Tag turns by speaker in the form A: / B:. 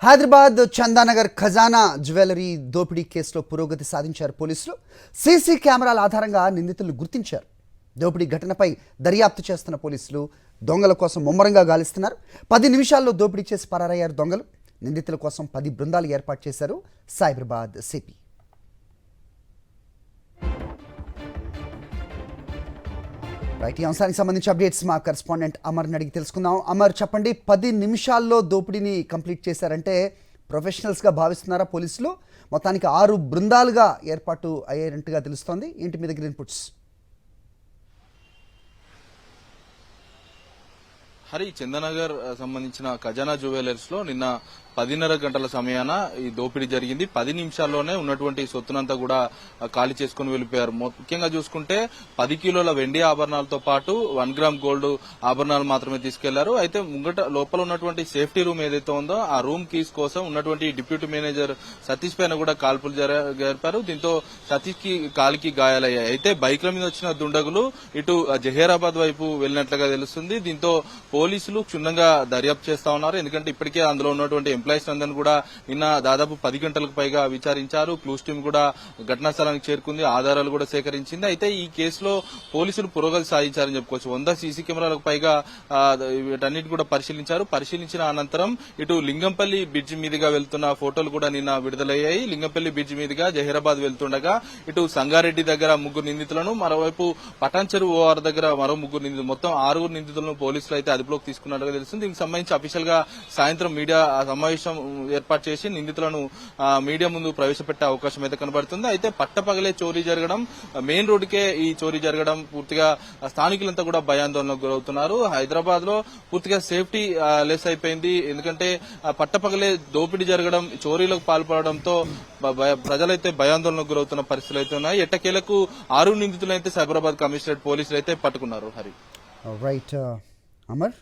A: హైదరాబాద్ చందానగర్ ఖజానా జ్యువెలరీ దోపిడీ కేసులో పురోగతి సాధించారు పోలీసులు. సీసీ కెమెరాల ఆధారంగా నిందితులను గుర్తించారు. దోపిడీ ఘటనపై దర్యాప్తు చేస్తున్న పోలీసులు దొంగల కోసం ముమ్మరంగా గాలిస్తున్నారు. 10 నిమిషాల్లో దోపిడీ చేసి పరారయ్యారు దొంగలు. నిందితుల కోసం 10 బృందాలు ఏర్పాటు చేశారు సైబరాబాద్ సిపి. రైట్, ఈ అంశానికి సంబంధించి అప్డేట్స్ మా కరెస్పాండెంట్ అమర్ని అడిగి తెలుసుకుందాం. అమర్, చెప్పండి, 10 నిమిషాల్లో దోపిడీని కంప్లీట్ చేశారంటే ప్రొఫెషనల్స్గా భావిస్తున్నారా పోలీసులు? మొత్తానికి 6 బృందాలుగా ఏర్పాటు అయ్యేటట్టుగా తెలుస్తోంది. ఏంటి మీ దగ్గర ఇన్పుట్స్?
B: హరి, చందనగర్ సంబంధించిన ఖజానా జ్యువెలర్స్ లో నిన్న 10:30 గంటల సమయాన ఈ దోపిడీ జరిగింది. 10 నిమిషాల్లోనే ఉన్నటువంటి సొత్తునంతా కూడా ఖాళీ చేసుకుని వెళ్ళిపోయారు. ముఖ్యంగా చూసుకుంటే 10 కిలోల వెండి ఆభరణాలతో పాటు 1 గ్రామ్ గోల్డ్ ఆభరణాలు మాత్రమే తీసుకెళ్లారు. అయితే లోపల ఉన్నటువంటి సేఫ్టీ రూమ్ ఏదైతే ఉందో ఆ రూమ్ కీస్ కోసం ఉన్నటువంటి డిప్యూటీ మేనేజర్ సతీష్ పైన కూడా కాల్పులు జరిపారు. దీంతో సతీష్ కి కాలికి గాయాలయ్యాయి. అయితే బైక్ల మీద వచ్చిన దుండగులు ఇటు జహీరాబాద్ వైపు వెళ్లినట్లుగా తెలుస్తుంది. దీంతో పోలీసులు క్షుణ్ణంగా దర్యాప్తు చేస్తా ఉన్నారు. ఎందుకంటే ఇప్పటికే అందులో ఉన్నటువంటి ఎంప్లాయీస్ అందరినీ కూడా నిన్న దాదాపు 10 గంటలకు పైగా విచారించారు. క్లూస్ టీమ్ కూడా ఘటనా స్థలానికి చేరుకుంది, ఆధారాలు కూడా సేకరించింది. అయితే ఈ కేసులో పోలీసులు పురోగతి సాధించారని చెప్పుకోవచ్చు. 100 సీసీ కెమెరాలకు పైగా వీటన్నిటి కూడా పరిశీలించిన అనంతరం ఇటు లింగంపల్లి బ్రిడ్జ్ మీదుగా వెళ్తున్న ఫోటోలు కూడా నిన్న విడుదలయ్యాయి. లింగంపల్లి బ్రిడ్జ్ మీదుగా జహీరాబాద్ వెళ్తుండగా ఇటు సంగారెడ్డి దగ్గర 3 నిందితులను, మరోవైపు పటాన్ చెరువు ఓఆర్ దగ్గర మరో 3 నిందితులు, మొత్తం 6 నిందితులను పోలీసులు అయితే అదుపులోకి తీసుకున్నట్టుగా తెలుస్తుంది. దీనికి సంబంధించి అఫీషియల్ గా సాయంత్రం మీడియా సమావేశం ఏర్పాటు చేసి నిందితులను మీడియా ముందు ప్రవేశపెట్టే అవకాశం అయితే కనబడుతుంది. అయితే పట్టపగలే చోరీ జరగడం, మెయిన్ రోడ్డుకే ఈ చోరీ జరగడం పూర్తిగా స్థానికులంతా కూడా భయాందోళనకు గురవుతున్నారు. హైదరాబాద్ లో పూర్తిగా సేఫ్టీ లెస్ అయిపోయింది. ఎందుకంటే పట్టపగలే దోపిడీ జరగడం, చోరీలకు పాల్పడడంతో ప్రజలైతే భయాందోళనకు గురవుతున్న పరిస్థితులు అయితే ఉన్నాయి. ఎట్టకేలకు 6 నిందితులైతే సైబరాబాద్ కమిషనరేట్ పోలీసులు అయితే పట్టుకున్నారు. హరి,
A: రైట్ అమర్.